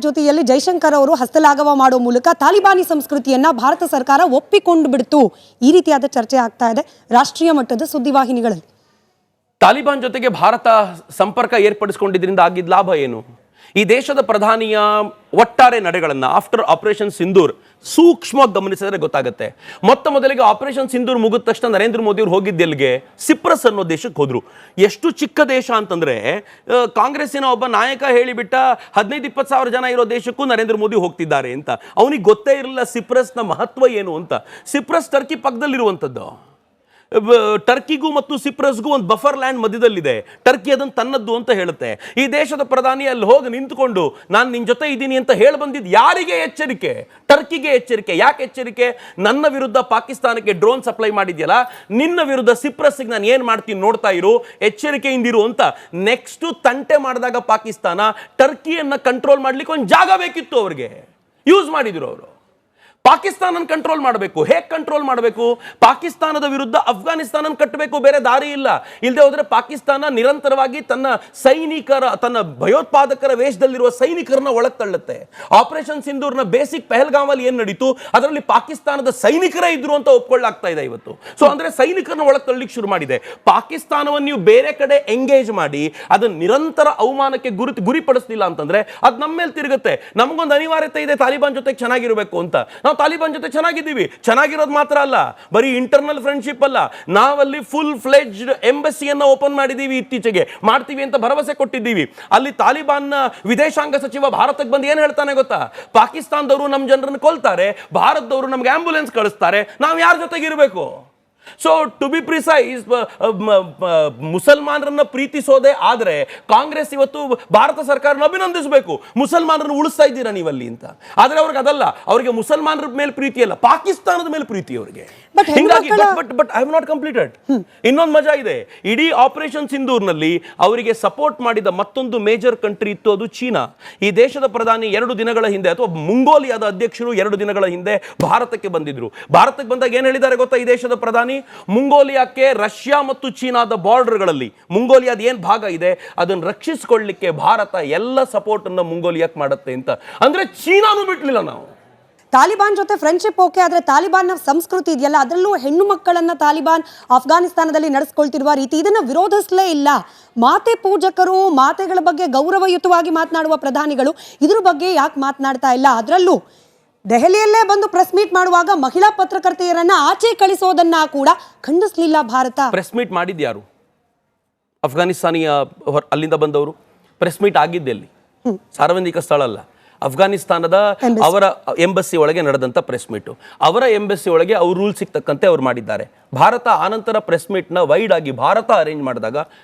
ಜೊತೆಯಲ್ಲಿ ಜೈಶಂಕರ್ ಅವರು ಹಸ್ತಲಾಘವ ಮಾಡೋ ಮೂಲಕ ತಾಲಿಬಾನಿ ಸಂಸ್ಕೃತಿಯನ್ನ ಭಾರತ ಸರ್ಕಾರ ಒಪ್ಪಿಕೊಂಡು ಬಿಡ್ತು. ಈ ರೀತಿಯಾದ ಚರ್ಚೆ ಆಗ್ತಾ ಇದೆ ರಾಷ್ಟ್ರೀಯ ಮಟ್ಟದ ಸುದ್ದಿವಾಹಿನಿಗಳಲ್ಲಿ. ತಾಲಿಬಾನ್ ಜೊತೆಗೆ ಭಾರತ ಸಂಪರ್ಕ ಏರ್ಪಡಿಸಿಕೊಂಡಿದ್ರಿಂದ ಆಗಿದ್ದ ಲಾಭ ಏನು? ಈ ದೇಶದ ಪ್ರಧಾನಿಯ ಒಟ್ಟಾರೆ ನಡೆಗಳನ್ನು ಆಫ್ಟರ್ ಆಪರೇಷನ್ ಸಿಂಧೂರ್ ಸೂಕ್ಷ್ಮವಾಗಿ ಗಮನಿಸಿದ್ರೆ ಗೊತ್ತಾಗುತ್ತೆ. ಮೊದಲಿಗೆ ಆಪರೇಷನ್ ಸಿಂಧೂರ್ ಮುಗಿದ ತಕ್ಷಣ ನರೇಂದ್ರ ಮೋದಿ ಅವರು ಹೋಗಿದ್ದೆಲ್ಲಿಗೆ? ಸಿಪ್ರಸ್ ಅನ್ನೋ ದೇಶಕ್ಕೆ ಹೋದ್ರು. ಎಷ್ಟು ಚಿಕ್ಕ ದೇಶ ಅಂತಂದ್ರೆ ಕಾಂಗ್ರೆಸ್ಸಿನ ಒಬ್ಬ ನಾಯಕ ಹೇಳಿಬಿಟ್ಟ 15-20 ಸಾವಿರ ಜನ ಇರೋ ದೇಶಕ್ಕೂ ನರೇಂದ್ರ ಮೋದಿ ಹೋಗ್ತಿದ್ದಾರೆ ಅಂತ. ಅವನಿಗೆ ಗೊತ್ತೇ ಇರಲಿಲ್ಲ ಸಿಪ್ರಸ್ನ ಮಹತ್ವ ಏನು ಅಂತ. Cyprus Turkey ಪಕ್ಕದಲ್ಲಿರುವಂಥದ್ದು. ಟರ್ಕಿಗೂ ಮತ್ತು ಸಿಪ್ರಸ್ಗೂ ಒಂದು ಬಫರ್ ಲ್ಯಾಂಡ್ ಮಧ್ಯದಲ್ಲಿದೆ. ಟರ್ಕಿ ಅದನ್ನು ತನ್ನದ್ದು ಅಂತ ಹೇಳುತ್ತೆ. ಈ ದೇಶದ ಪ್ರಧಾನಿ ಅಲ್ಲಿ ಹೋಗಿ ನಿಂತ್ಕೊಂಡು ನಾನು ನಿನ್ನ ಜೊತೆ ಇದ್ದೀನಿ ಅಂತ ಹೇಳಿ ಬಂದಿದ್ದು ಯಾರಿಗೆ ಎಚ್ಚರಿಕೆ? ಟರ್ಕಿಗೆ ಎಚ್ಚರಿಕೆ. ಯಾಕೆ ಎಚ್ಚರಿಕೆ? ನನ್ನ ವಿರುದ್ಧ ಪಾಕಿಸ್ತಾನಕ್ಕೆ ಡ್ರೋನ್ ಸಪ್ಲೈ ಮಾಡಿದ್ಯಲ್ಲ, ನಿನ್ನ ವಿರುದ್ಧ ಸಿಪ್ರಸ್ಗೆ ನಾನು ಏನು ಮಾಡ್ತೀನಿ ನೋಡ್ತಾ ಇರು, ಎಚ್ಚರಿಕೆಯಿಂದಿರು ಅಂತ. ನೆಕ್ಸ್ಟ್ ತಂಟೆ ಮಾಡಿದಾಗ ಪಾಕಿಸ್ತಾನ ಟರ್ಕಿಯನ್ನು ಕಂಟ್ರೋಲ್ ಮಾಡ್ಲಿಕ್ಕೆ ಒಂದು ಜಾಗ ಬೇಕಿತ್ತು, ಅವ್ರಿಗೆ ಯೂಸ್ ಮಾಡಿದ್ರು ಅವರು. ಪಾಕಿಸ್ತಾನ ಕಂಟ್ರೋಲ್ ಮಾಡಬೇಕು. ಹೇಗೆ ಕಂಟ್ರೋಲ್ ಮಾಡಬೇಕು? ಪಾಕಿಸ್ತಾನದ ವಿರುದ್ಧ ಅಫ್ಘಾನಿಸ್ತಾನ ಕಟ್ಟಬೇಕು, ಬೇರೆ ದಾರಿ ಇಲ್ಲ. ಇಲ್ಲದೆ ಹೋದ್ರೆ ಪಾಕಿಸ್ತಾನ ನಿರಂತರವಾಗಿ ತನ್ನ ಭಯೋತ್ಪಾದಕರ ವೇಷದಲ್ಲಿರುವ ಸೈನಿಕರನ್ನ ಒಳಗೆ ತಳ್ಳುತ್ತೆ. ಆಪರೇಷನ್ ಸಿಂಧೂರ್ನ ಬೇಸಿಕ್ ಪಹಲ್ಗಾಮ್ ಅಲ್ಲಿ ಏನ್ ನಡೀತು, ಅದರಲ್ಲಿ ಪಾಕಿಸ್ತಾನದ ಸೈನಿಕರೇ ಇದ್ರು ಅಂತ ಒಪ್ಕೊಳ್ಳಾಗ್ತಾ ಇದೆ ಇವತ್ತು. ಸೊ ಅಂದ್ರೆ ಸೈನಿಕರನ್ನ ಒಳಗೆ ತಳ್ಳಿಕ್ಕೆ ಶುರು ಮಾಡಿದೆ. ಪಾಕಿಸ್ತಾನವನ್ನು ನೀವು ಬೇರೆ ಕಡೆ ಎಂಗೇಜ್ ಮಾಡಿ ಅದನ್ನ ನಿರಂತರ ಅವಮಾನಕ್ಕೆ ಗುರಿಪಡಿಸಲಿಲ್ಲ ಅಂತಂದ್ರೆ ಅದು ನಮ್ಮ ಮೇಲೆ ತಿರುಗುತ್ತೆ. ನಮಗೊಂದು ಅನಿವಾರ್ಯತೆ ಇದೆ ತಾಲಿಬಾನ್ ಜೊತೆ ಚೆನ್ನಾಗಿರಬೇಕು ಅಂತ. ನಾವು ತಾಲಿಬಾನ್ ಜೊತೆ ಚೆನ್ನಾಗಿದ್ದೀವಿ. ಚೆನ್ನಾಗಿರೋದು ಮಾತ್ರ ಅಲ್ಲ, ಬರೀ ಇಂಟರ್ನಲ್ ಫ್ರೆಂಡ್ಶಿಪ್ ಅಲ್ಲ, ನಾವಲ್ಲಿ ಫುಲ್ ಫ್ಲೆಡ್ಜ್ಡ್ ಎಂಬಸಿಯನ್ನ ಓಪನ್ ಮಾಡಿದ್ದೀವಿ. ಇತ್ತೀಚೆಗೆ ಮಾಡ್ತೀವಿ ಅಂತ ಭರವಸೆ ಕೊಟ್ಟಿದ್ದೀವಿ. ಅಲ್ಲಿ ತಾಲಿಬಾನ್ನ ವಿದೇಶಾಂಗ ಸಚಿವ ಭಾರತಕ್ಕೆ ಬಂದು ಏನು ಹೇಳ್ತಾನೆ ಗೊತ್ತಾ? ಪಾಕಿಸ್ತಾನದವರು ನಮ್ಮ ಜನರನ್ನು ಕೊಲ್ತಾರೆ, ಭಾರತದವರು ನಮ್ಗೆ ಆಂಬ್ಯುಲೆನ್ಸ್ ಕಳಿಸ್ತಾರೆ, ನಾವು ಯಾರ ಜೊತೆಗೆ ಇರಬೇಕು? ಸೊ ಟು ಬಿ ಪ್ರಿಸೈಸ್, ಮುಸಲ್ಮಾನರನ್ನ ಪ್ರೀತಿಸೋದೇ ಆದರೆ ಕಾಂಗ್ರೆಸ್ ಇವತ್ತು ಭಾರತ ಸರ್ಕಾರನ ಅಭಿನಂದಿಸಬೇಕು. ಮುಸಲ್ಮಾನರನ್ನು ಉಳಿಸ್ತಾ ಇದ್ದೀರಾ ನೀವಲ್ಲಿ ಅಂತ. ಆದರೆ ಅವ್ರಿಗೆ ಅದಲ್ಲ, ಅವರಿಗೆ ಮುಸಲ್ಮಾನರ ಮೇಲೆ ಪ್ರೀತಿ ಅಲ್ಲ, ಪಾಕಿಸ್ತಾನದ ಮೇಲೆ ಪ್ರೀತಿ ಅವರಿಗೆ. ಹಿಂಗಾಗಿ but I have not completed. ಇನ್ನೊಂದು ಮಜಾ ಇದೆ. ಇಡೀ ಆಪರೇಷನ್ ಸಿಂಧೂರ್ನಲ್ಲಿ ಅವರಿಗೆ ಸಪೋರ್ಟ್ ಮಾಡಿದ ಮತ್ತೊಂದು ಮೇಜರ್ ಕಂಟ್ರಿ ಇತ್ತು, ಅದು ಚೀನಾ. ಈ ದೇಶದ ಪ್ರಧಾನಿ 2 ದಿನಗಳ ಹಿಂದೆ, ಅಥವಾ ಮಂಗೋಲಿಯಾದ ಅಧ್ಯಕ್ಷರು 2 ದಿನಗಳ ಹಿಂದೆ ಭಾರತಕ್ಕೆ ಬಂದಿದ್ರು. ಭಾರತಕ್ಕೆ ಬಂದಾಗ ಏನು ಹೇಳಿದ್ದಾರೆ ಗೊತ್ತಾ ಈ ದೇಶದ ಪ್ರಧಾನಿ? ಮಂಗೋಲಿಯಾಕ್ಕೆ ರಷ್ಯಾ ಮತ್ತು ಚೀನಾದ ಬಾರ್ಡರ್ಗಳಲ್ಲಿ ಮಂಗೋಲಿಯಾದ ಏನ್ ಭಾಗ ಇದೆ ಅದನ್ನು ರಕ್ಷಿಸಿಕೊಳ್ಳಲಿಕ್ಕೆ ಭಾರತ ಎಲ್ಲ ಸಪೋರ್ಟ್ ಅನ್ನು ಮಂಗೋಲಿಯಾಕ್ಕೆ ಮಾಡುತ್ತೆ ಅಂತ. ಅಂದ್ರೆ ಚೀನಾನು ಬಿಟ್ಲಿಲ್ಲ ನಾವು. ತಾಲಿಬಾನ್ ಜೊತೆ ಫ್ರೆಂಡ್ಶಿಪ್ ಓಕೆ, ಆದ್ರೆ ತಾಲಿಬಾನ್ನ ಸಂಸ್ಕೃತಿ ಇದೆಯಲ್ಲ, ಅದರಲ್ಲೂ ಹೆಣ್ಣು ಮಕ್ಕಳನ್ನ ತಾಲಿಬಾನ್ ಅಫ್ಘಾನಿಸ್ತಾನದಲ್ಲಿ ನಡೆಸ್ಕೊಳ್ತಿರುವ ರೀತಿ ಇದನ್ನ ವಿರೋಧಿಸಲೇ ಇಲ್ಲ. ಮಾತೆ ಪೂಜಕರು, ಮಾತೆಗಳ ಬಗ್ಗೆ ಗೌರವಯುತವಾಗಿ ಮಾತನಾಡುವ ಪ್ರಧಾನಿಗಳು ಇದ್ರ ಬಗ್ಗೆ ಯಾಕೆ ಮಾತನಾಡ್ತಾ ಇಲ್ಲ? ಅದರಲ್ಲೂ ದೆಹಲಿಯಲ್ಲೇ ಬಂದು ಪ್ರೆಸ್ ಮೀಟ್ ಮಾಡುವಾಗ ಮಹಿಳಾ ಪತ್ರಕರ್ತೆಯರನ್ನ ಆಚೆ ಕಳಿಸೋದನ್ನ ಕೂಡ ಖಂಡಿಸಲಿಲ್ಲ ಭಾರತ. ಪ್ರೆಸ್ ಮೀಟ್ ಮಾಡಿದ್ಯಾರು? ಅಫ್ಘಾನಿಸ್ತಾನಿಯ ಅಲ್ಲಿಂದ ಬಂದವರು. ಪ್ರೆಸ್ ಮೀಟ್ ಆಗಿದ್ದೆಲ್ಲಿ? ಸಾರ್ವಜನಿಕ ಸ್ಥಳ ಅಲ್ಲ, ಅಫ್ಘಾನಿಸ್ತಾನದ ಅವರ ಎಂಬಸಿ ಒಳಗೆ ನಡೆದಂತ ಪ್ರೆಸ್ ಮೀಟ್. ಅವರ ಎಂಬಸಿ ಒಳಗೆ ಅವ್ರ ರೂಲ್ ಸಿಗ್ತಕ್ಕಂತೆ ಅವ್ರು ಮಾಡಿದ್ದಾರೆ. ಭಾರತ ಆನಂತರ ಪ್ರೆಸ್ ಮೀಟ್ನ ವೈಡ್ ಆಗಿ ಭಾರತ ಅರೇಂಜ್ ಮಾಡಿದಾಗ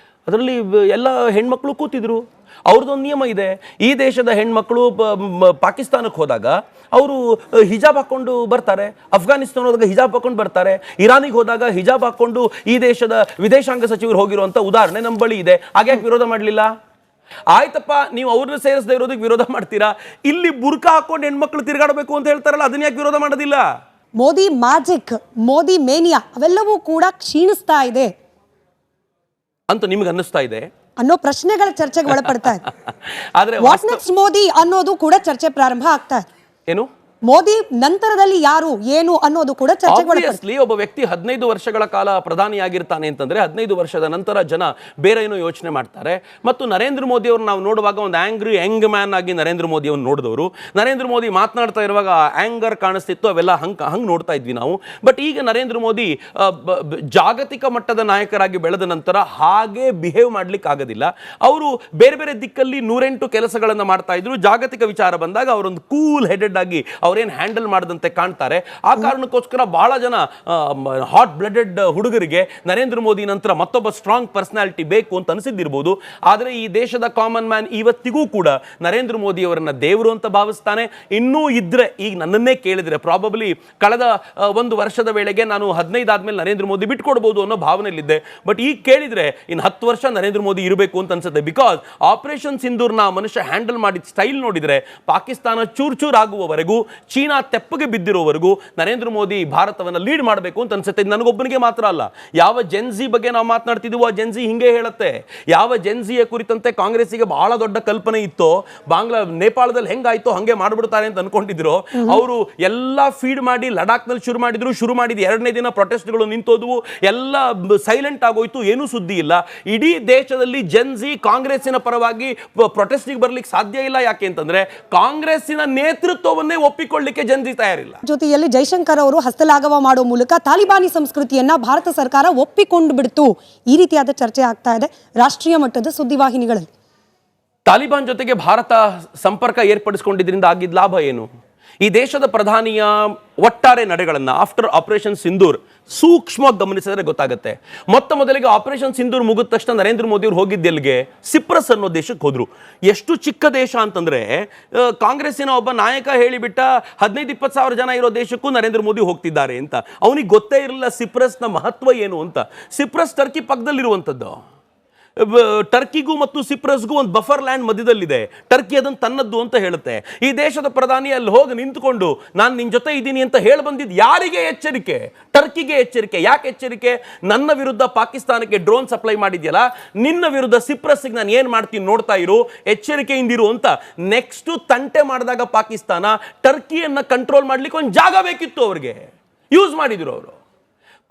ಅದರಲ್ಲಿ ಎಲ್ಲ ಹೆಣ್ಮಕ್ಳು ಕೂತಿದ್ರು. ಅವ್ರದ್ದೊಂದು ನಿಯಮ ಇದೆ. ಈ ದೇಶದ ಹೆಣ್ಮಕ್ಳು ಪಾಕಿಸ್ತಾನಕ್ಕೆ ಹೋದಾಗ ಅವರು ಹಿಜಾಬ್ ಹಾಕೊಂಡು ಬರ್ತಾರೆ, ಅಫ್ಘಾನಿಸ್ತಾನ ಹೋದಾಗ ಹಿಜಾಬ್ ಹಾಕೊಂಡು ಬರ್ತಾರೆ, ಇರಾನಿಗೆ ಹೋದಾಗ ಹಿಜಾಬ್ ಹಾಕೊಂಡು ಈ ದೇಶದ ವಿದೇಶಾಂಗ ಸಚಿವರು ಹೋಗಿರುವಂತ ಉದಾಹರಣೆ ನಮ್ಮ ಬಳಿ ಇದೆ. ಹಾಗ್ಯಾಕೆ ವಿರೋಧ ಮಾಡಲಿಲ್ಲ? ಆಯ್ತಪ್ಪ, ನೀವು ಅವ್ರನ್ನ ಸೇರಿಸದೇ ಇರೋದಕ್ಕೆ ವಿರೋಧ ಮಾಡ್ತೀರಾ. ಇಲ್ಲಿ ಬುರ್ಕಾ ಹಾಕೊಂಡು ಹೆಣ್ಮಕ್ಳು ತಿರುಗಾಡಬೇಕು ಅಂತ ಹೇಳ್ತಾರಲ್ಲ, ಅದನ್ನ ಯಾಕೆ ವಿರೋಧ ಮಾಡೋದಿಲ್ಲ? ಮೋದಿ ಮ್ಯಾಜಿಕ್, ಮೋದಿ ಮೇನಿಯಾ ಅವೆಲ್ಲವೂ ಕೂಡ ಕ್ಷೀಣಿಸ್ತಾ ಇದೆ ಅಂತ ನಿಮ್ಗೆ ಅನ್ನಿಸ್ತಾ ಇದೆ ಅನ್ನೋ ಪ್ರಶ್ನೆಗಳ ಚರ್ಚೆಗೆ ಒಳಪಡ್ತಾ ಇದೆ. ಆದ್ರೆ ವಾಟ್ ನೆಕ್ಸ್ಟ್ ಮೋದಿ ಅನ್ನೋದು ಕೂಡ ಚರ್ಚೆ ಪ್ರಾರಂಭ ಆಗ್ತಾ ಇದೆ. ಏನು ಮೋದಿ ನಂತರದಲ್ಲಿ ಯಾರು ಏನು ಅನ್ನೋದು ಕೂಡ ಚರ್ಚೆಗೆ ಒಳಪಡ್ತಾ. ಒಬ್ಬ ವ್ಯಕ್ತಿ 15 ವರ್ಷಗಳ ಕಾಲ ಪ್ರಧಾನಿಯಾಗಿರ್ತಾನೆ ಅಂತಂದ್ರೆ 15 ವರ್ಷದ ನಂತರ ಜನ ಬೇರೆ ಏನೋ ಯೋಚನೆ ಮಾಡ್ತಾರೆ. ಮತ್ತು ನರೇಂದ್ರ ಮೋದಿ ಅವರು ನಾವು ನೋಡುವಾಗ ಒಂದು ಆಂಗ್ರಿ ಯಂಗ್ ಮ್ಯಾನ್ ಆಗಿ ನರೇಂದ್ರ ಮೋದಿ ಅವ್ರು ನೋಡಿದವರು. ನರೇಂದ್ರ ಮೋದಿ ಮಾತನಾಡ್ತಾ ಇರುವಾಗ ಆಂಗರ್ ಕಾಣಿಸ್ತಿತ್ತು, ಅವೆಲ್ಲ ಹಂಗೆ ನೋಡ್ತಾ ಇದ್ವಿ ನಾವು. ಬಟ್ ಈಗ ನರೇಂದ್ರ ಮೋದಿ ಜಾಗತಿಕ ಮಟ್ಟದ ನಾಯಕರಾಗಿ ಬೆಳೆದ ನಂತರ ಹಾಗೆ ಬಿಹೇವ್ ಮಾಡ್ಲಿಕ್ಕೆ ಆಗೋದಿಲ್ಲ. ಅವರು ಬೇರೆ ಬೇರೆ ದಿಕ್ಕಲ್ಲಿ 108 ಕೆಲಸಗಳನ್ನು ಮಾಡ್ತಾ ಇದ್ರು. ಜಾಗತಿಕ ವಿಚಾರ ಬಂದಾಗ ಅವರೊಂದು ಕೂಲ್ ಹೆಡೆಡ್ ಆಗಿ ಅವ್ರೇನು ಹ್ಯಾಂಡಲ್ ಮಾಡದಂತೆ ಕಾಣ್ತಾರೆ. ಆ ಕಾರಣಕ್ಕೋಸ್ಕರ ಬಹಳ ಜನ ಹಾಟ್ ಬ್ಲಡೆಡ್ ಹುಡುಗರಿಗೆ ನರೇಂದ್ರ ಮೋದಿ ನಂತರ ಮತ್ತೊಬ್ಬ ಸ್ಟ್ರಾಂಗ್ ಪರ್ಸನಾಲಿಟಿ ಬೇಕು ಅಂತ ಅನಿಸಿದ್ದಿರ್ಬೋದು. ಆದರೆ ಈ ದೇಶದ ಕಾಮನ್ ಮ್ಯಾನ್ ಇವತ್ತಿಗೂ ಕೂಡ ನರೇಂದ್ರ ಮೋದಿ ಅವರನ್ನ ದೇವರು ಅಂತ ಭಾವಿಸ್ತಾನೆ. ಇನ್ನೂ ಇದ್ರೆ, ಈಗ ನನ್ನನ್ನೇ ಕೇಳಿದ್ರೆ ಪ್ರಾಬಬ್ಲಿ ಕಳೆದ 1 ವರ್ಷದ ವೇಳೆಗೆ ನಾನು 15 ಆದ್ಮೇಲೆ ನರೇಂದ್ರ ಮೋದಿ ಬಿಟ್ಕೊಡ್ಬೋದು ಅನ್ನೋ ಭಾವನೆಯಲ್ಲಿದ್ದೆ. ಬಟ್ ಈಗ ಕೇಳಿದ್ರೆ ಇನ್ನು 10 ವರ್ಷ ನರೇಂದ್ರ ಮೋದಿ ಇರಬೇಕು ಅಂತ ಅನ್ಸುತ್ತೆ. ಬಿಕಾಸ್ ಆಪರೇಷನ್ ಸಿಂಧೂರ್ನ ಮನುಷ್ಯ ಹ್ಯಾಂಡಲ್ ಮಾಡಿದ ಸ್ಟೈಲ್ ನೋಡಿದ್ರೆ ಪಾಕಿಸ್ತಾನ ಚೂರ್ ಆಗುವವರೆಗೂ ಚೀನಾ ತೆಪ್ಪಗೆ ಬಿದ್ದಿರೋವರೆಗೂ ನರೇಂದ್ರ ಮೋದಿ ಭಾರತವನ್ನು ಲೀಡ್ ಮಾಡಬೇಕು ಅಂತ ಅನ್ಸುತ್ತೆ. ನನಗೊಬ್ಬನಿಗೆ ಮಾತ್ರ ಅಲ್ಲ, ಯಾವ ಜೆನ್ಜಿ ಬಗ್ಗೆ ನಾವು ಮಾತನಾಡ್ತಿದ್ದೀವೋ ಆ ಜೆನ್ಜಿ ಹಿಂಗೆ ಹೇಳುತ್ತೆ. ಯಾವ ಜೆನ್ಜಿಯ ಕುರಿತಂತೆ ಕಾಂಗ್ರೆಸ್ಸಿಗೆ ಬಹಳ ದೊಡ್ಡ ಕಲ್ಪನೆ ಇತ್ತೋ, ನೇಪಾಳದಲ್ಲಿ ಹೆಂಗಾಯ್ತೋ ಹಂಗೆ ಮಾಡ್ಬಿಡ್ತಾರೆ ಅಂತ ಅನ್ಕೊಂಡಿದ್ರು, ಅವರು ಎಲ್ಲ ಫೀಡ್ ಮಾಡಿ ಲಡಾಖ್ನಲ್ಲಿ ಶುರು ಮಾಡಿದ ಎರಡನೇ ದಿನ ಪ್ರೊಟೆಸ್ಟ್ಗಳು ನಿಂತೋದ್ವು, ಎಲ್ಲ ಸೈಲೆಂಟ್ ಆಗೋಯ್ತು, ಏನೂ ಸುದ್ದಿ ಇಲ್ಲ. ಇಡೀ ದೇಶದಲ್ಲಿ ಜೆನ್ಜಿ ಕಾಂಗ್ರೆಸ್ಸಿನ ಪರವಾಗಿ ಪ್ರೊಟೆಸ್ಟ್ಗೆ ಬರ್ಲಿಕ್ಕೆ ಸಾಧ್ಯ ಇಲ್ಲ. ಯಾಕೆ ಅಂತಂದ್ರೆ ಕಾಂಗ್ರೆಸ್ಸಿನ ನೇತೃತ್ವವನ್ನೇ ಒಪ್ಪಿಕೊಳ್ಳಿಕ್ಕೆ ಜೆನ್ಜಿ ತಯಾರಿಲ್ಲ. ಜೊತೆಯಲ್ಲಿ ಜೈಶಂಕರ್ ಅವರು ಹಸ್ತಲಾಘವ ಮಾಡೋ ಮೂಲಕ ತಾಲಿಬಾನಿ ಸಂಸ್ಕೃತಿಯನ್ನ ಭಾರತ ಸರ್ಕಾರ ಒಪ್ಪಿಕೊಂಡು ಬಿಡ್ತು, ಈ ರೀತಿಯಾದ ಚರ್ಚೆ ಆಗ್ತಾ ಇದೆ ರಾಷ್ಟ್ರೀಯ ಮಟ್ಟದ ಸುದ್ದಿವಾಹಿನಿಗಳಲ್ಲಿ. ತಾಲಿಬಾನ್ ಜೊತೆಗೆ ಭಾರತ ಸಂಪರ್ಕ ಏರ್ಪಡಿಸಿಕೊಂಡಿದ್ರಿಂದ ಆಗಿದ್ದ ಲಾಭ ಏನು? ಈ ದೇಶದ ಪ್ರಧಾನಿಯ ಒಟ್ಟಾರೆ ನಡೆಗಳನ್ನು ಆಫ್ಟರ್ ಆಪರೇಷನ್ ಸಿಂಧೂರ್ ಸೂಕ್ಷ್ಮವಾಗಿ ಗಮನಿಸಿದ್ರೆ ಗೊತ್ತಾಗುತ್ತೆ. ಮೊದಲಿಗೆ ಆಪರೇಷನ್ ಸಿಂಧೂರ್ ಮುಗಿದ ತಕ್ಷಣ ನರೇಂದ್ರ ಮೋದಿ ಅವರು ಹೋಗಿದ್ದೆಲ್ಲಿಗೆ? ಸಿಪ್ರಸ್ ಅನ್ನೋ ದೇಶಕ್ಕೆ ಹೋದ್ರು. ಎಷ್ಟು ಚಿಕ್ಕ ದೇಶ ಅಂತಂದ್ರೆ ಕಾಂಗ್ರೆಸ್ಸಿನ ಒಬ್ಬ ನಾಯಕ ಹೇಳಿಬಿಟ್ಟ 15-20 ಸಾವಿರ ಜನ ಇರೋ ದೇಶಕ್ಕೂ ನರೇಂದ್ರ ಮೋದಿ ಹೋಗ್ತಿದ್ದಾರೆ ಅಂತ. ಅವನಿಗೆ ಗೊತ್ತೇ ಇರಲಿಲ್ಲ ಸಿಪ್ರಸ್ನ ಮಹತ್ವ ಏನು ಅಂತ. Cyprus Turkey ಪಕ್ಕದಲ್ಲಿರುವಂಥದ್ದು. ಟರ್ಕಿಗೂ ಮತ್ತು ಸಿಪ್ರಸ್ಗೂ ಒಂದು ಬಫರ್ ಲ್ಯಾಂಡ್ ಮಧ್ಯದಲ್ಲಿದೆ. ಟರ್ಕಿ ಅದನ್ನು ತನ್ನದ್ದು ಅಂತ ಹೇಳುತ್ತೆ. ಈ ದೇಶದ ಪ್ರಧಾನಿ ಅಲ್ಲಿ ಹೋಗಿ ನಿಂತುಕೊಂಡು ನಾನು ನಿನ್ನ ಜೊತೆ ಇದ್ದೀನಿ ಅಂತ ಹೇಳಿ ಬಂದಿದ್ದು ಯಾರಿಗೆ ಎಚ್ಚರಿಕೆ? ಟರ್ಕಿಗೆ ಎಚ್ಚರಿಕೆ. ಯಾಕೆ ಎಚ್ಚರಿಕೆ? ನನ್ನ ವಿರುದ್ಧ ಪಾಕಿಸ್ತಾನಕ್ಕೆ ಡ್ರೋನ್ ಸಪ್ಲೈ ಮಾಡಿದ್ಯಲ್ಲ, ನಿನ್ನ ವಿರುದ್ಧ ಸಿಪ್ರಸ್ಗೆ ನಾನು ಏನು ಮಾಡ್ತೀನಿ ನೋಡ್ತಾ ಇರು, ಎಚ್ಚರಿಕೆಯಿಂದಿರು ಅಂತ. ನೆಕ್ಸ್ಟ್ ತಂಟೆ ಮಾಡಿದಾಗ ಪಾಕಿಸ್ತಾನ ಟರ್ಕಿಯನ್ನ ಕಂಟ್ರೋಲ್ ಮಾಡ್ಲಿಕ್ಕೆ ಒಂದು ಜಾಗ ಬೇಕಿತ್ತು, ಅವ್ರಿಗೆ ಯೂಸ್ ಮಾಡಿದ್ರು ಅವರು.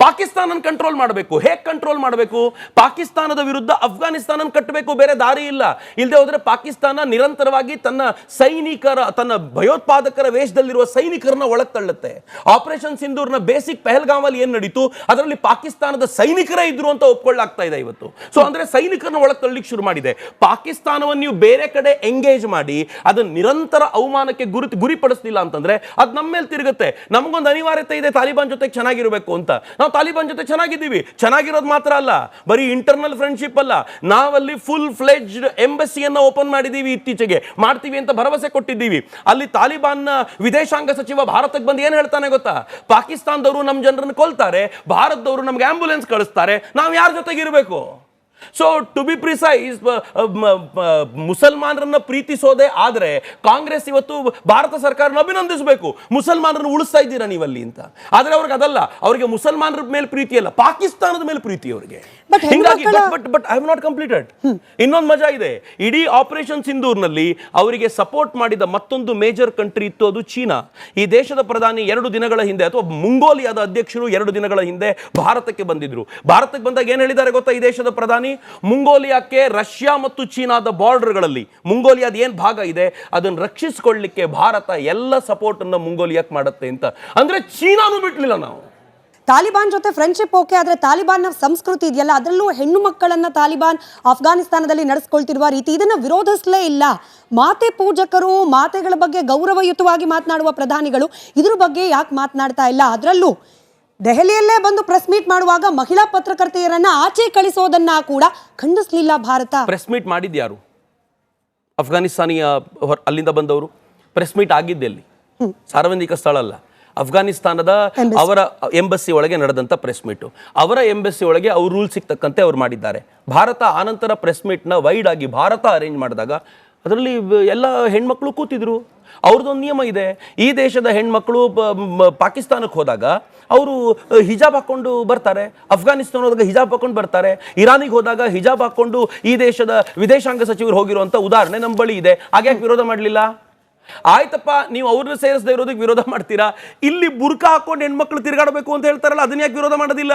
ಪಾಕಿಸ್ತಾನ ಕಂಟ್ರೋಲ್ ಮಾಡಬೇಕು. ಹೇಗೆ ಕಂಟ್ರೋಲ್ ಮಾಡಬೇಕು? ಪಾಕಿಸ್ತಾನದ ವಿರುದ್ಧ ಅಫ್ಘಾನಿಸ್ತಾನ ಕಟ್ಟಬೇಕು, ಬೇರೆ ದಾರಿ ಇಲ್ಲ. ಇಲ್ಲದೆ ಹೋದ್ರೆ ಪಾಕಿಸ್ತಾನ ನಿರಂತರವಾಗಿ ತನ್ನ ಭಯೋತ್ಪಾದಕರ ವೇಷದಲ್ಲಿರುವ ಸೈನಿಕರನ್ನ ಒಳಗೆ ತಳ್ಳುತ್ತೆ. ಆಪರೇಷನ್ ಸಿಂಧೂರ್ನ ಬೇಸಿಕ್ ಪಹಲ್ಗಾಮಲ್ಲಿ ಏನ್ ನಡೀತು, ಅದರಲ್ಲಿ ಪಾಕಿಸ್ತಾನದ ಸೈನಿಕರೇ ಇದ್ರು ಅಂತ ಒಪ್ಕೊಳ್ಳಾಗ್ತಾ ಇದೆ ಇವತ್ತು. ಸೊ ಅಂದ್ರೆ ಸೈನಿಕರನ್ನ ಒಳಗೆ ತಳ್ಳಿಕ್ಕೆ ಶುರು ಮಾಡಿದೆ. ಪಾಕಿಸ್ತಾನವನ್ನು ನೀವು ಬೇರೆ ಕಡೆ ಎಂಗೇಜ್ ಮಾಡಿ ಅದನ್ನ ನಿರಂತರ ಅವಮಾನಕ್ಕೆ ಗುರಿಪಡಿಸಲಿಲ್ಲ ಅಂತಂದ್ರೆ ಅದು ನಮ್ಮ ಮೇಲೆ ತಿರುಗುತ್ತೆ. ನಮಗೊಂದು ಅನಿವಾರ್ಯತೆ ಇದೆ ತಾಲಿಬಾನ್ ಜೊತೆ ಚೆನ್ನಾಗಿರಬೇಕು ಅಂತ. ನಾವು ತಾಲಿಬಾನ್ ಜೊತೆ ಚೆನ್ನಾಗಿದ್ದೀವಿ. ಚೆನ್ನಾಗಿರೋದು ಮಾತ್ರ ಅಲ್ಲ, ಬರೀ ಇಂಟರ್ನಲ್ ಫ್ರೆಂಡ್ಶಿಪ್ ಅಲ್ಲ, ನಾವಲ್ಲಿ ಫುಲ್ ಫ್ಲೆಡ್ಜ್ಡ್ ಎಂಬಸಿಯನ್ನ ಓಪನ್ ಮಾಡಿದ್ದೀವಿ, ಇತ್ತೀಚೆಗೆ ಮಾಡ್ತೀವಿ ಅಂತ ಭರವಸೆ ಕೊಟ್ಟಿದ್ದೀವಿ. ಅಲ್ಲಿ ತಾಲಿಬಾನ್ನ ವಿದೇಶಾಂಗ ಸಚಿವ ಭಾರತಕ್ಕೆ ಬಂದು ಏನು ಹೇಳ್ತಾನೆ ಗೊತ್ತಾ? ಪಾಕಿಸ್ತಾನದವರು ನಮ್ಮ ಜನರನ್ನು ಕೊಲ್ತಾರೆ, ಭಾರತದವರು ನಮ್ಗೆ ಆಂಬ್ಯುಲೆನ್ಸ್ ಕಳಿಸ್ತಾರೆ, ನಾವು ಯಾರ ಜೊತೆಗಿರಬೇಕು? ಸೊ ಟು ಬಿ ಪ್ರಿಸೈಸ್, ಮುಸಲ್ಮಾನರನ್ನ ಪ್ರೀತಿಸೋದೇ ಆದ್ರೆ ಕಾಂಗ್ರೆಸ್ ಇವತ್ತು ಭಾರತ ಸರ್ಕಾರನ ಅಭಿನಂದಿಸಬೇಕು. ಮುಸಲ್ಮಾನರನ್ನು ಉಳಿಸ್ತಾ ಇದ್ದೀರಾ ನೀವಲ್ಲಿ ಅಂತ. ಆದ್ರೆ ಅವ್ರಿಗೆ ಅದಲ್ಲ, ಅವರಿಗೆ ಮುಸಲ್ಮಾನರ ಮೇಲೆ ಪ್ರೀತಿ ಅಲ್ಲ, ಪಾಕಿಸ್ತಾನದ ಮೇಲೆ ಪ್ರೀತಿ ಅವರಿಗೆ. ಹಿಂಗಾಗಿ but I have not completed. ಇನ್ನೊಂದು ಮಜಾ ಇದೆ. ಇಡೀ ಆಪರೇಷನ್ ಸಿಂಧೂರ್ನಲ್ಲಿ ಅವರಿಗೆ ಸಪೋರ್ಟ್ ಮಾಡಿದ ಮತ್ತೊಂದು ಮೇಜರ್ ಕಂಟ್ರಿ ಇತ್ತು, ಅದು ಚೀನಾ. ಈ ದೇಶದ ಪ್ರಧಾನಿ 2 ದಿನಗಳ ಹಿಂದೆ, ಅಥವಾ ಮಂಗೋಲಿಯಾದ ಅಧ್ಯಕ್ಷರು 2 ದಿನಗಳ ಹಿಂದೆ ಭಾರತಕ್ಕೆ ಬಂದಿದ್ರು. ಭಾರತಕ್ಕೆ ಬಂದಾಗ ಏನ್ ಹೇಳಿದ್ದಾರೆ ಗೊತ್ತಾ ಈ ದೇಶದ ಪ್ರಧಾನಿ? ಮಂಗೋಲಿಯಾಕ್ಕೆ ರಷ್ಯಾ ಮತ್ತು ಚೀನಾದ ಬಾರ್ಡರ್ಗಳಲ್ಲಿ ಮಂಗೋಲಿಯಾದ ಏನ್ ಭಾಗ ಇದೆ ಅದನ್ನು ರಕ್ಷಿಸಿಕೊಳ್ಳಲಿಕ್ಕೆ ಭಾರತ ಎಲ್ಲ ಸಪೋರ್ಟ್ ಅನ್ನು ಮಂಗೋಲಿಯಾಕ್ಕೆ ಮಾಡುತ್ತೆ ಅಂತ. ಅಂದ್ರೆ ಚೀನಾನು ಬಿಟ್ಲಿಲ್ಲ ನಾವು. ತಾಲಿಬಾನ್ ಜೊತೆ ಫ್ರೆಂಡ್ಶಿಪ್ ಓಕೆ, ಆದ್ರೆ ತಾಲಿಬಾನ್ನ ಸಂಸ್ಕೃತಿ ಇದೆಯಲ್ಲ, ಅದರಲ್ಲೂ ಹೆಣ್ಣು ಮಕ್ಕಳನ್ನ ತಾಲಿಬಾನ್ ಅಫ್ಘಾನಿಸ್ತಾನದಲ್ಲಿ ನಡೆಸ್ಕೊಳ್ತಿರುವ ರೀತಿ, ಇದನ್ನ ವಿರೋಧಿಸಲೇ ಇಲ್ಲ. ಮಾತೆ ಪೂಜಕರು, ಮಾತೆಗಳ ಬಗ್ಗೆ ಗೌರವಯುತವಾಗಿ ಮಾತನಾಡುವ ಪ್ರಧಾನಿಗಳು ಇದ್ರ ಬಗ್ಗೆ ಯಾಕೆ ಮಾತನಾಡ್ತಾ ಇಲ್ಲ? ಅದರಲ್ಲೂ ದೆಹಲಿಯಲ್ಲೇ ಬಂದು ಪ್ರೆಸ್ ಮೀಟ್ ಮಾಡುವಾಗ ಮಹಿಳಾ ಪತ್ರಕರ್ತೆಯರನ್ನ ಆಚೆ ಕಳಿಸೋದನ್ನ ಕೂಡ ಖಂಡಿಸಲಿಲ್ಲ ಭಾರತ. ಪ್ರೆಸ್ ಮೀಟ್ ಮಾಡಿದ್ಯಾರು? ಅಫ್ಘಾನಿಸ್ತಾನಿಯ ಅಲ್ಲಿಂದ ಬಂದವರು. ಪ್ರೆಸ್ ಮೀಟ್ ಆಗಿದ್ದೆಲ್ಲಿ? ಸಾರ್ವಜನಿಕ ಸ್ಥಳ ಅಲ್ಲ, ಅಫ್ಘಾನಿಸ್ತಾನದ ಅವರ ಎಂಬಸಿ ಒಳಗೆ ನಡೆದಂತ ಪ್ರೆಸ್ ಮೀಟು. ಅವರ ಎಂಬಸಿ ಒಳಗೆ ಅವ್ರ ರೂಲ್ ಸಿಗ್ತಕ್ಕಂತೆ ಅವ್ರು ಮಾಡಿದ್ದಾರೆ. ಭಾರತ ಆನಂತರ ಪ್ರೆಸ್ ಮೀಟ್ನ ವೈಡ್ ಆಗಿ ಭಾರತ ಅರೇಂಜ್ ಮಾಡಿದಾಗ ಅದರಲ್ಲಿ ಎಲ್ಲ ಹೆಣ್ಮಕ್ಳು ಕೂತಿದ್ರು. ಅವ್ರದ್ದೊಂದು ನಿಯಮ ಇದೆ. ಈ ದೇಶದ ಹೆಣ್ಮಕ್ಳು ಪಾಕಿಸ್ತಾನಕ್ಕೆ ಹೋದಾಗ ಅವರು ಹಿಜಾಬ್ ಹಾಕೊಂಡು ಬರ್ತಾರೆ, ಅಫ್ಘಾನಿಸ್ತಾನ ಹೋದಾಗ ಹಿಜಾಬ್ ಹಾಕೊಂಡು ಬರ್ತಾರೆ, ಇರಾನಿಗೆ ಹೋದಾಗ ಹಿಜಾಬ್ ಹಾಕೊಂಡು ಈ ದೇಶದ ವಿದೇಶಾಂಗ ಸಚಿವರು ಹೋಗಿರುವಂತ ಉದಾಹರಣೆ ನಮ್ಮ ಬಳಿ ಇದೆ. ಹಾಗ್ಯಾಕೆ ವಿರೋಧ ಮಾಡಲಿಲ್ಲ? ಆಯ್ತಪ್ಪ, ನೀವು ಅವ್ರನ್ನ ಸೇರಿಸದೇ ಇರೋದಕ್ಕೆ ವಿರೋಧ ಮಾಡ್ತೀರಾ. ಇಲ್ಲಿ ಬುರ್ಕಾ ಹಾಕೊಂಡು ಹೆಣ್ಮಕ್ಳು ತಿರುಗಾಡಬೇಕು ಅಂತ ಹೇಳ್ತಾರಲ್ಲ, ಅದನ್ನ ಯಾಕೆ ವಿರೋಧ ಮಾಡೋದಿಲ್ಲ?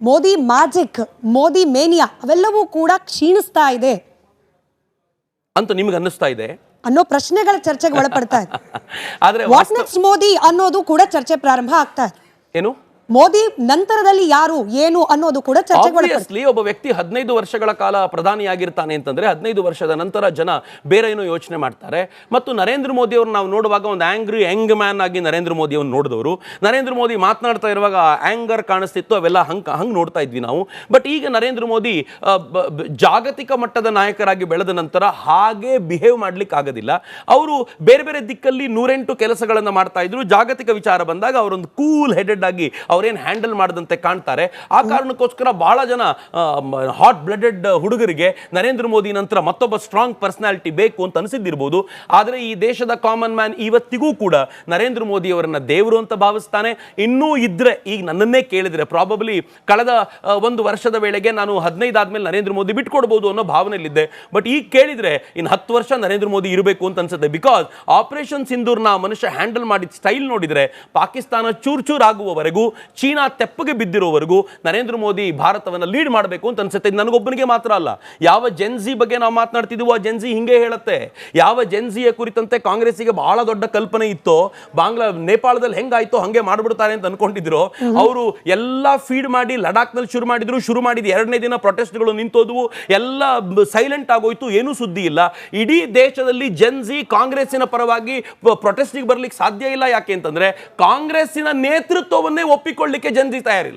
ಮೋದಿ ಮ್ಯಾಜಿಕ್, ಮೋದಿ ಮೇನಿಯಾ ಅವೆಲ್ಲವೂ ಕೂಡ ಕ್ಷೀಣಿಸ್ತಾ ಇದೆ ಅಂತ ನಿಮ್ಗೆ ಅನ್ನಿಸ್ತಾ ಇದೆ ಅನ್ನೋ ಪ್ರಶ್ನೆಗಳ ಚರ್ಚೆಗೆ ಒಳಪಡ್ತಾ ಇದೆ. ಆದ್ರೆ ವಾಟ್ ನೆಕ್ಸ್ಟ್ ಮೋದಿ ಅನ್ನೋದು ಕೂಡ ಚರ್ಚೆ ಪ್ರಾರಂಭ ಆಗ್ತಾ ಇದೆ. ಏನು ಮೋದಿ ನಂತರದಲ್ಲಿ ಯಾರು ಏನು ಅನ್ನೋದು ಕೂಡ ಚರ್ಚೆಗೆ ಒಳಪಡ್ತಾ. ಒಬ್ಬ ವ್ಯಕ್ತಿ 15 ವರ್ಷಗಳ ಕಾಲ ಪ್ರಧಾನಿಯಾಗಿರ್ತಾನೆ ಅಂತಂದ್ರೆ 15 ವರ್ಷದ ನಂತರ ಜನ ಬೇರೆ ಏನೋ ಯೋಚನೆ ಮಾಡ್ತಾರೆ. ಮತ್ತು ನರೇಂದ್ರ ಮೋದಿ ಅವರು ನಾವು ನೋಡುವಾಗ ಒಂದು ಆಂಗ್ರಿ ಯಂಗ್ ಮ್ಯಾನ್ ಆಗಿ ನರೇಂದ್ರ ಮೋದಿ ಅವ್ರು ನೋಡಿದವರು. ನರೇಂದ್ರ ಮೋದಿ ಮಾತನಾಡ್ತಾ ಇರುವಾಗ ಆಂಗರ್ ಕಾಣಿಸ್ತಿತ್ತು, ಅವೆಲ್ಲ ಹಂಗೆ ನೋಡ್ತಾ ಇದ್ವಿ ನಾವು. ಬಟ್ ಈಗ ನರೇಂದ್ರ ಮೋದಿ ಜಾಗತಿಕ ಮಟ್ಟದ ನಾಯಕರಾಗಿ ಬೆಳೆದ ನಂತರ ಹಾಗೆ ಬಿಹೇವ್ ಮಾಡ್ಲಿಕ್ಕೆ ಆಗೋದಿಲ್ಲ. ಅವರು ಬೇರೆ ಬೇರೆ ದಿಕ್ಕಲ್ಲಿ 108 ಕೆಲಸಗಳನ್ನು ಮಾಡ್ತಾ ಇದ್ರು. ಜಾಗತಿಕ ವಿಚಾರ ಬಂದಾಗ ಅವರೊಂದು ಕೂಲ್ ಹೆಡೆಡ್ ಆಗಿ ಅವ್ರೇನ್ ಹ್ಯಾಂಡಲ್ ಮಾಡದಂತೆ ಕಾಣ್ತಾರೆ. ಆ ಕಾರಣಕ್ಕೋಸ್ಕರ ಬಹಳ ಜನ ಹಾಟ್ ಬ್ಲಡೆಡ್ ಹುಡುಗರಿಗೆ ನರೇಂದ್ರ ಮೋದಿ ನಂತರ ಮತ್ತೊಬ್ಬ ಸ್ಟ್ರಾಂಗ್ ಪರ್ಸನಾಲಿಟಿ ಬೇಕು ಅಂತ ಅನಿಸಿದ್ದಿರ್ಬೋದು. ಆದರೆ ಈ ದೇಶದ ಕಾಮನ್ ಮ್ಯಾನ್ ಇವತ್ತಿಗೂ ಕೂಡ ನರೇಂದ್ರ ಮೋದಿ ಅವರನ್ನ ದೇವರು ಅಂತ ಭಾವಿಸ್ತಾನೆ. ಇನ್ನೂ ಇದ್ರೆ, ಈಗ ನನ್ನನ್ನೇ ಕೇಳಿದ್ರೆ ಪ್ರಾಬಬ್ಲಿ ಕಳೆದ ಒಂದು ವರ್ಷದ ವೇಳೆಗೆ ನಾನು 15 ಆದ್ಮೇಲೆ ನರೇಂದ್ರ ಮೋದಿ ಬಿಟ್ಕೊಡ್ಬೋದು ಅನ್ನೋ ಭಾವನೆಯಲ್ಲಿದ್ದೆ. ಬಟ್ ಈಗ ಕೇಳಿದ್ರೆ ಇನ್ನು 10 ವರ್ಷ ನರೇಂದ್ರ ಮೋದಿ ಇರಬೇಕು ಅಂತ ಅನ್ಸುತ್ತೆ. ಬಿಕಾಸ್ ಆಪರೇಷನ್ ಸಿಂಧೂರ್ನ ಮನುಷ್ಯ ಹ್ಯಾಂಡಲ್ ಮಾಡಿದ ಸ್ಟೈಲ್ ನೋಡಿದ್ರೆ ಪಾಕಿಸ್ತಾನ ಚೂರ್ ಚೂರ್ ಆಗುವವರೆಗೂ, ಚೀನಾ ತೆಪ್ಪಗೆ ಬಿದ್ದಿರೋವರೆಗೂ ನರೇಂದ್ರ ಮೋದಿ ಭಾರತವನ್ನು ಲೀಡ್ ಮಾಡಬೇಕು ಅಂತ ಅನ್ಸುತ್ತೆ. ಇದು ನನಗೊಬ್ಬನಿಗೆ ಮಾತ್ರ ಅಲ್ಲ, ಯಾವ ಜೆನ್ಜಿ ಬಗ್ಗೆ ನಾವು ಮಾತನಾಡ್ತಿದ್ವೋ ಆ ಜೆನ್ಜಿ ಹಿಂಗೆ ಹೇಳುತ್ತೆ. ಯಾವ ಜೆನ್ಜಿಯ ಕುರಿತಂತೆ ಕಾಂಗ್ರೆಸ್ಸಿಗೆ ಬಹಳ ದೊಡ್ಡ ಕಲ್ಪನೆ ಇತ್ತೋ, ನೇಪಾಳದಲ್ಲಿ ಹೆಂಗಾಯ್ತೋ ಹಂಗೆ ಮಾಡ್ಬಿಡ್ತಾರೆ ಅಂತ ಅನ್ಕೊಂಡಿದ್ರು, ಅವರು ಎಲ್ಲ ಫೀಡ್ ಮಾಡಿ ಲಡಾಖ್ನಲ್ಲಿ ಶುರು ಮಾಡಿದ್ರು. ಶುರು ಮಾಡಿದ 2ನೇ ದಿನ ಪ್ರೊಟೆಸ್ಟ್ಗಳು ನಿಂತೋದ್ವು, ಎಲ್ಲ ಸೈಲೆಂಟ್ ಆಗೋಯ್ತು, ಏನೂ ಸುದ್ದಿ ಇಲ್ಲ. ಇಡೀ ದೇಶದಲ್ಲಿ ಜೆನ್ಜಿ ಕಾಂಗ್ರೆಸ್ಸಿನ ಪರವಾಗಿ ಪ್ರೊಟೆಸ್ಟ್ಗೆ ಬರ್ಲಿಕ್ಕೆ ಸಾಧ್ಯ ಇಲ್ಲ. ಯಾಕೆ ಅಂತಂದ್ರೆ ಕಾಂಗ್ರೆಸ್ಸಿನ ನೇತೃತ್ವವನ್ನೇ ಒಪ್ಪಿಕೊಳ್ಳಿಕ್ಕೆ ಜೆನ್ಜಿ ತಯಾರಿಲ್ಲ.